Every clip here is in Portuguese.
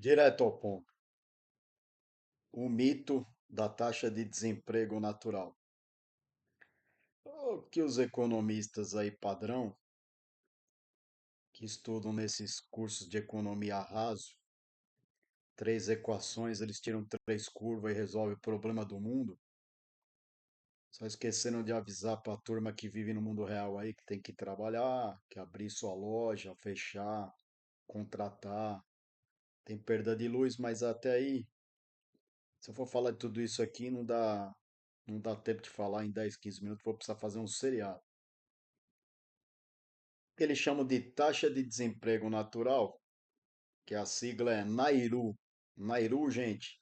Direto ao ponto. O mito da taxa de desemprego natural. O que os economistas aí padrão, que estudam nesses cursos de economia raso, três equações, eles tiram três curvas e resolvem o problema do mundo. Só esqueceram de avisar para a turma que vive no mundo real aí que tem que trabalhar, que abrir sua loja, fechar, contratar. Tem perda de luz, mas até aí, se eu for falar de tudo isso aqui, não dá tempo de falar em 10, 15 minutos, vou precisar fazer um seriado. O que eles chamam de taxa de desemprego natural, que a sigla é Nairu. Nairu, gente,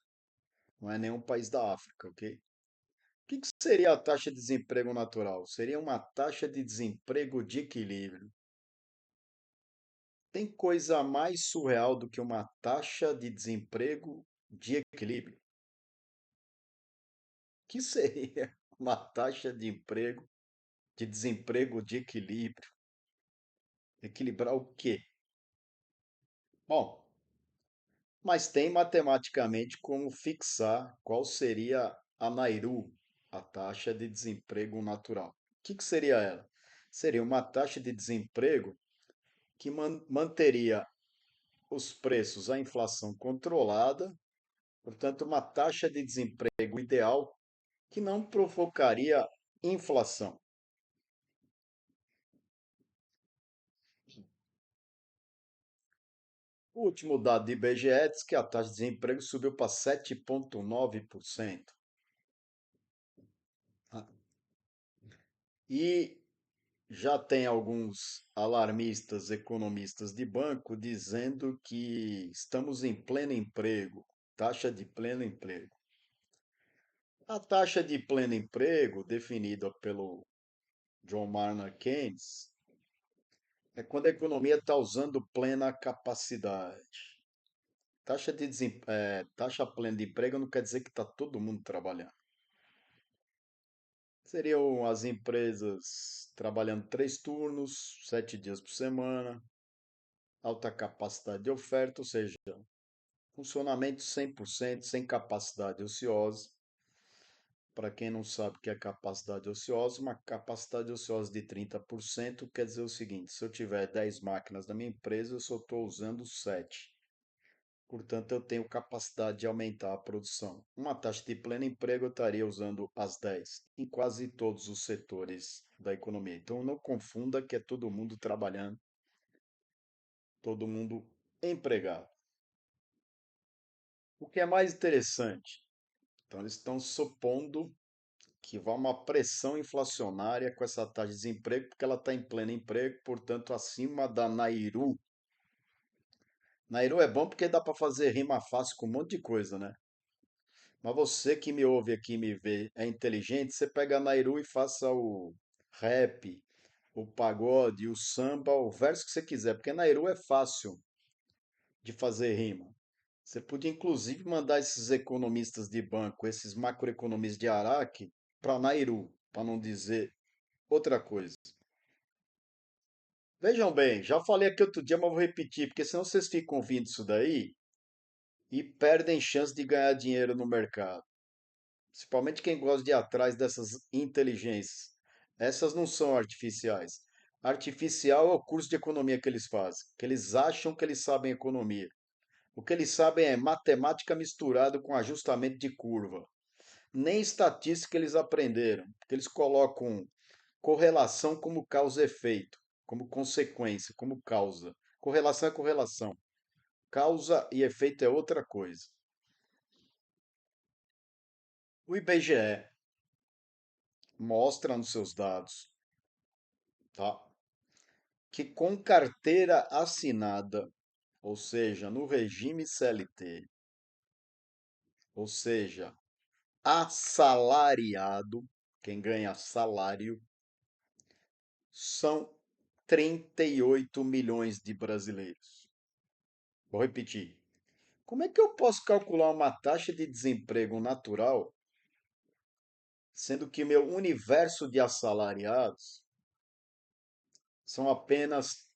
não é nenhum país da África, ok? O que seria a taxa de desemprego natural? Seria uma taxa de desemprego de equilíbrio. Tem coisa mais surreal do que uma taxa de desemprego de equilíbrio? Que seria uma taxa de desemprego de equilíbrio? Equilibrar o quê? Bom, mas tem matematicamente como fixar qual seria a Nairu, a taxa de desemprego natural. O que seria ela? Seria uma taxa de desemprego que manteria os preços, a inflação controlada, portanto, uma taxa de desemprego ideal que não provocaria inflação. O último dado do IBGE diz que a taxa de desemprego subiu para 7,9%. E já tem alguns alarmistas economistas de banco dizendo que estamos em pleno emprego, taxa de pleno emprego. A taxa de pleno emprego, definida pelo John Maynard Keynes, é quando a economia está usando plena capacidade. Taxa plena de emprego não quer dizer que está todo mundo trabalhando. Seriam as empresas trabalhando 3 turnos, 7 dias por semana, alta capacidade de oferta, ou seja, funcionamento 100%, sem capacidade ociosa. Para quem não sabe o que é capacidade ociosa, uma capacidade ociosa de 30% quer dizer o seguinte: se eu tiver 10 máquinas na minha empresa, eu só estou usando 7. Portanto, eu tenho capacidade de aumentar a produção. Uma taxa de pleno emprego eu estaria usando as 10 em quase todos os setores da economia. Então, não confunda que é todo mundo trabalhando, todo mundo empregado. O que é mais interessante, então eles estão supondo que vai uma pressão inflacionária com essa taxa de desemprego, porque ela está em pleno emprego, portanto, acima da Nairu. Nairu é bom porque dá para fazer rima fácil com um monte de coisa, né? Mas você que me ouve aqui e me vê é inteligente, você pega a Nairu e faça o rap, o pagode, o samba, o verso que você quiser, porque Nairu é fácil de fazer rima. Você podia inclusive mandar esses economistas de banco, esses macroeconomistas de Araque, para Nairu, para não dizer outra coisa. Vejam bem, já falei aqui outro dia, mas vou repetir, porque senão vocês ficam ouvindo isso daí e perdem chance de ganhar dinheiro no mercado. Principalmente quem gosta de ir atrás dessas inteligências. Essas não são artificiais. Artificial é o curso de economia que eles fazem, que eles acham que eles sabem economia. O que eles sabem é matemática misturado com ajustamento de curva. Nem estatística eles aprenderam, porque eles colocam correlação como causa e efeito, como consequência, como causa. Correlação é correlação. Causa e efeito é outra coisa. O IBGE mostra nos seus dados, tá, que com carteira assinada, ou seja, no regime CLT, ou seja, assalariado, quem ganha salário, são 38 milhões de brasileiros. Vou repetir. Como é que eu posso calcular uma taxa de desemprego natural, sendo que meu universo de assalariados são apenas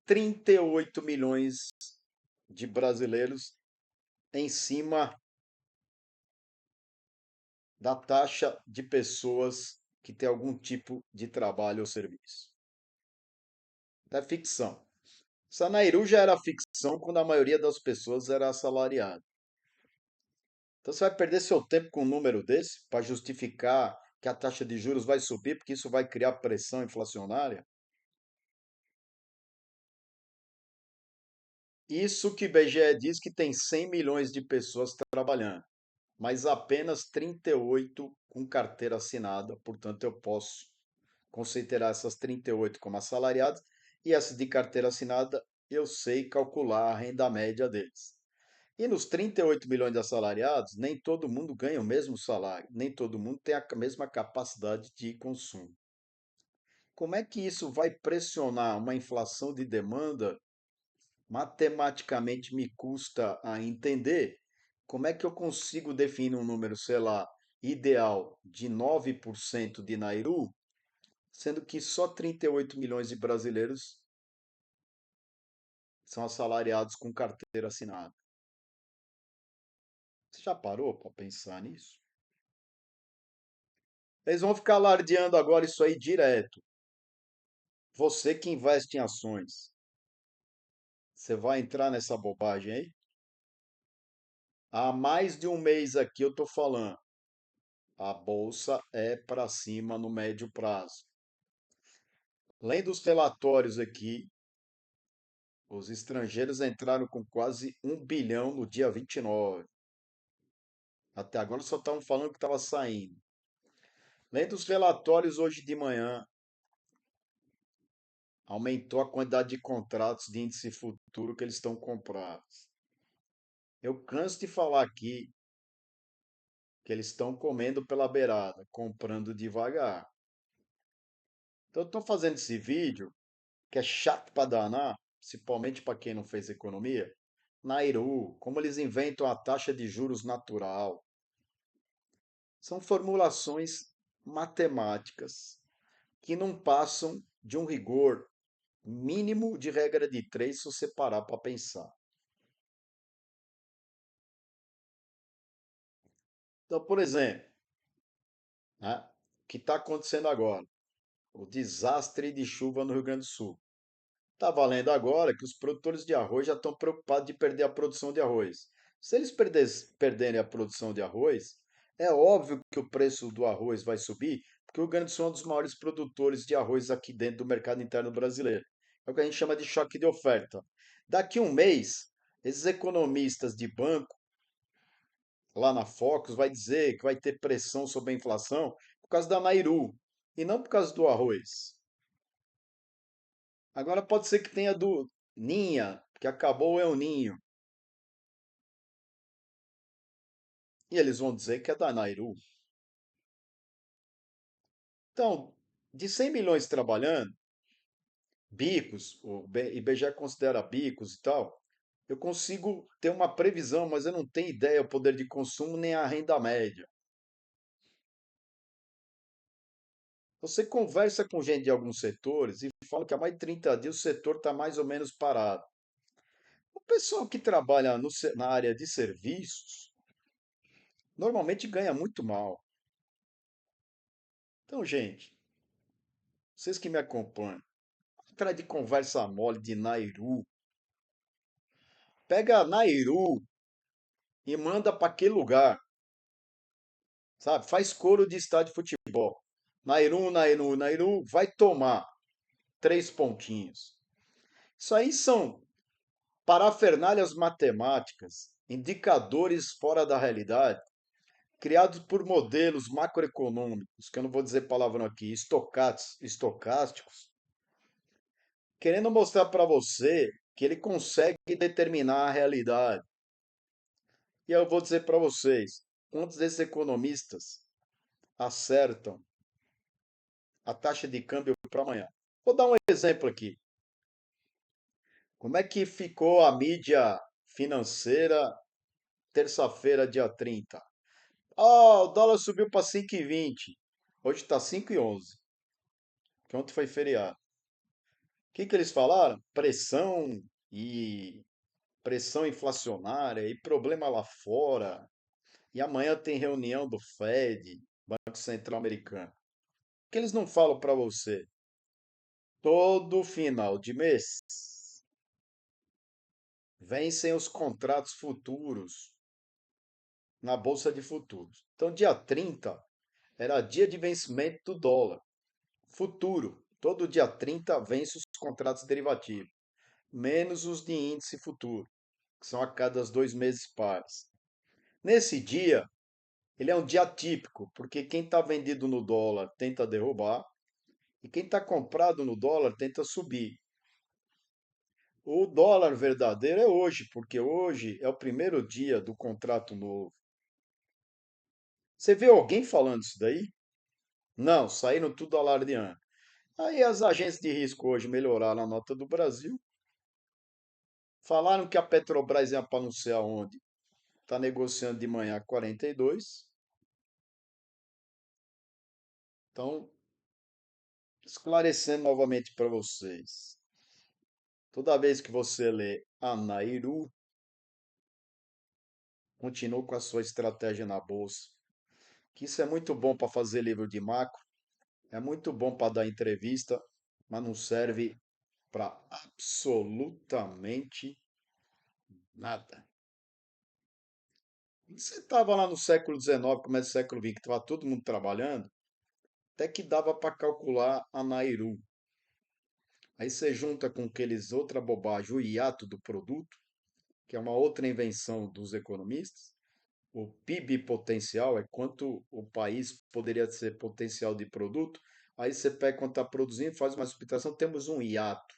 38 milhões de brasileiros em cima da taxa de pessoas que têm algum tipo de trabalho ou serviço. É ficção. Sanairu já era ficção quando a maioria das pessoas era assalariada. Então você vai perder seu tempo com um número desse para justificar que a taxa de juros vai subir, porque isso vai criar pressão inflacionária? Isso que o IBGE diz que tem 100 milhões de pessoas trabalhando, mas apenas 38 com carteira assinada, portanto eu posso considerar essas 38 como assalariadas e essas de carteira assinada eu sei calcular a renda média deles. E nos 38 milhões de assalariados, nem todo mundo ganha o mesmo salário, nem todo mundo tem a mesma capacidade de consumo. Como é que isso vai pressionar uma inflação de demanda? Matematicamente me custa a entender. Como é que eu consigo definir um número, sei lá, ideal de 9% de Nairu, sendo que só 38 milhões de brasileiros são assalariados com carteira assinada? Você já parou para pensar nisso? Eles vão ficar alardeando agora isso aí direto. Você que investe em ações, você vai entrar nessa bobagem aí? Há mais de um mês aqui eu estou falando. A bolsa é para cima no médio prazo. Além dos relatórios aqui, os estrangeiros entraram com quase 1 bilhão no dia 29. Até agora só estavam falando que estava saindo. Além dos relatórios hoje de manhã, aumentou a quantidade de contratos de índice futuro que eles estão comprados. Eu canso de falar aqui que eles estão comendo pela beirada, comprando devagar. Então eu estou fazendo esse vídeo, que é chato para danar, principalmente para quem não fez economia. Nairu, como eles inventam a taxa de juros natural. São formulações matemáticas que não passam de um rigor mínimo de regra de três se você parar para pensar. Então, por exemplo, né, o que está acontecendo agora? O desastre de chuva no Rio Grande do Sul. Está valendo agora que os produtores de arroz já estão preocupados de perder a produção de arroz. Se eles perderem a produção de arroz, é óbvio que o preço do arroz vai subir, porque o Rio Grande do Sul é um dos maiores produtores de arroz aqui dentro do mercado interno brasileiro. É o que a gente chama de choque de oferta. Daqui a um mês, esses economistas de banco, lá na Focus, vai dizer que vai ter pressão sobre a inflação por causa da Nairu e não por causa do arroz. Agora pode ser que tenha do Ninha, que acabou o El Ninho. E eles vão dizer que é da Nairu. Então, de 100 milhões trabalhando, bicos, o IBGE considera bicos e tal, eu consigo ter uma previsão, mas eu não tenho ideia do poder de consumo nem a renda média. Você conversa com gente de alguns setores e fala que há mais de 30 dias o setor está mais ou menos parado. O pessoal que trabalha na área de serviços normalmente ganha muito mal. Então, gente, vocês que me acompanham, atrás de conversa mole de Nairu, pega Nairu e manda para aquele lugar, sabe? Faz coro de estádio de futebol. Nairu, Nairu, Nairu, vai tomar 3 pontinhos. Isso aí são parafernálias matemáticas, indicadores fora da realidade, criados por modelos macroeconômicos, que eu não vou dizer palavrão aqui, estocásticos, querendo mostrar para você que ele consegue determinar a realidade. E eu vou dizer para vocês, quantos desses economistas acertam a taxa de câmbio para amanhã? Vou dar um exemplo aqui. Como é que ficou a mídia financeira terça-feira, dia 30? O dólar subiu para 5,20. Hoje está 5,11. Que ontem foi feriado. O que eles falaram? Pressão e pressão inflacionária e problema lá fora. E amanhã tem reunião do Fed, Banco Central Americano. O que eles não falam para você? Todo final de mês vencem os contratos futuros na Bolsa de Futuros. Então, dia 30 era dia de vencimento do dólar futuro. Todo dia 30 vence os contratos derivativos, menos os de índice futuro, que são a cada 2 meses pares. Nesse dia, ele é um dia típico, porque quem está vendido no dólar tenta derrubar e quem está comprado no dólar tenta subir. O dólar verdadeiro é hoje, porque hoje é o primeiro dia do contrato novo. Você viu alguém falando isso daí? Não, saíram tudo alardeando. Aí as agências de risco hoje melhoraram a nota do Brasil. Falaram que a Petrobras ia para não sei aonde. Está negociando de manhã 42. Então, esclarecendo novamente para vocês. Toda vez que você lê Anairu, continue com a sua estratégia na bolsa. Que isso é muito bom para fazer livro de macro, é muito bom para dar entrevista, mas não serve para absolutamente nada. Você estava lá no século XIX, começo do século XX, que estava todo mundo trabalhando, até que dava para calcular a Nairu. Aí você junta com aqueles outra bobagem, o hiato do produto, que é uma outra invenção dos economistas. O PIB potencial é quanto o país poderia ser potencial de produto. Aí você pega quanto está produzindo, faz uma subtração, temos um hiato.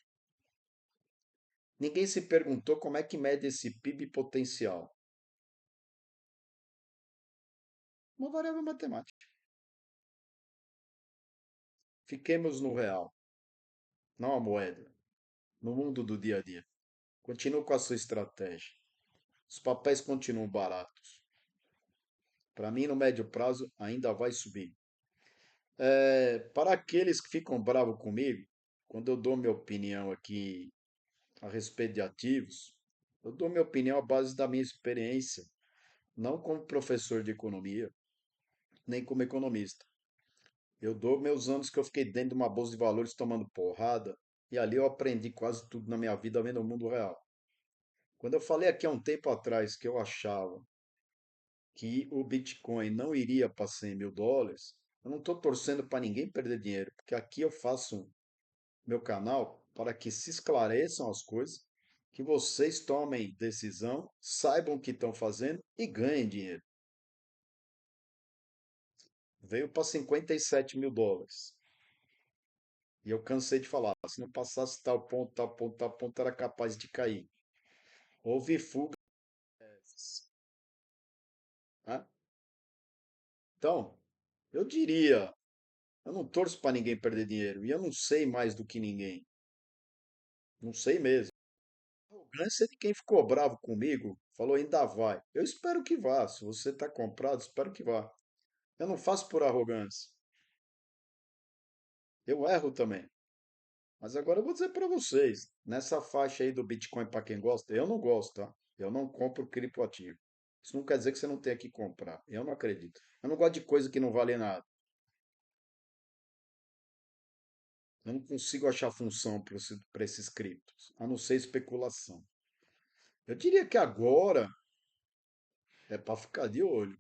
Ninguém se perguntou como é que mede esse PIB potencial. Uma variável matemática. Fiquemos no real, não a moeda, no mundo do dia a dia. Continue com a sua estratégia. Os papéis continuam baratos. Para mim, no médio prazo, ainda vai subir. Para aqueles que ficam bravos comigo, quando eu dou minha opinião aqui a respeito de ativos, eu dou minha opinião à base da minha experiência, não como professor de economia, nem como economista. Eu dou meus anos que eu fiquei dentro de uma bolsa de valores tomando porrada, e ali eu aprendi quase tudo na minha vida vendo o mundo real. Quando eu falei aqui há um tempo atrás que eu achava que o Bitcoin não iria para 100 mil dólares, eu não estou torcendo para ninguém perder dinheiro, porque aqui eu faço meu canal para que se esclareçam as coisas, que vocês tomem decisão, saibam o que estão fazendo e ganhem dinheiro. Veio para 57 mil dólares. E eu cansei de falar, se não passasse tal ponto, tal ponto, tal ponto, era capaz de cair. Houve fugas. Né? Então, eu diria, eu não torço para ninguém perder dinheiro. E eu não sei mais do que ninguém. Não sei mesmo. A arrogância de quem ficou bravo comigo, falou ainda vai. Eu espero que vá. Se você está comprado, espero que vá. Eu não faço por arrogância. Eu erro também. Mas agora eu vou dizer para vocês, nessa faixa aí do Bitcoin para quem gosta, eu não gosto, tá? Eu não compro criptoativo. Isso não quer dizer que você não tenha que comprar. Eu não acredito. Eu não gosto de coisa que não vale nada. Eu não consigo achar função para esses criptos, a não ser especulação. Eu diria que agora é para ficar de olho.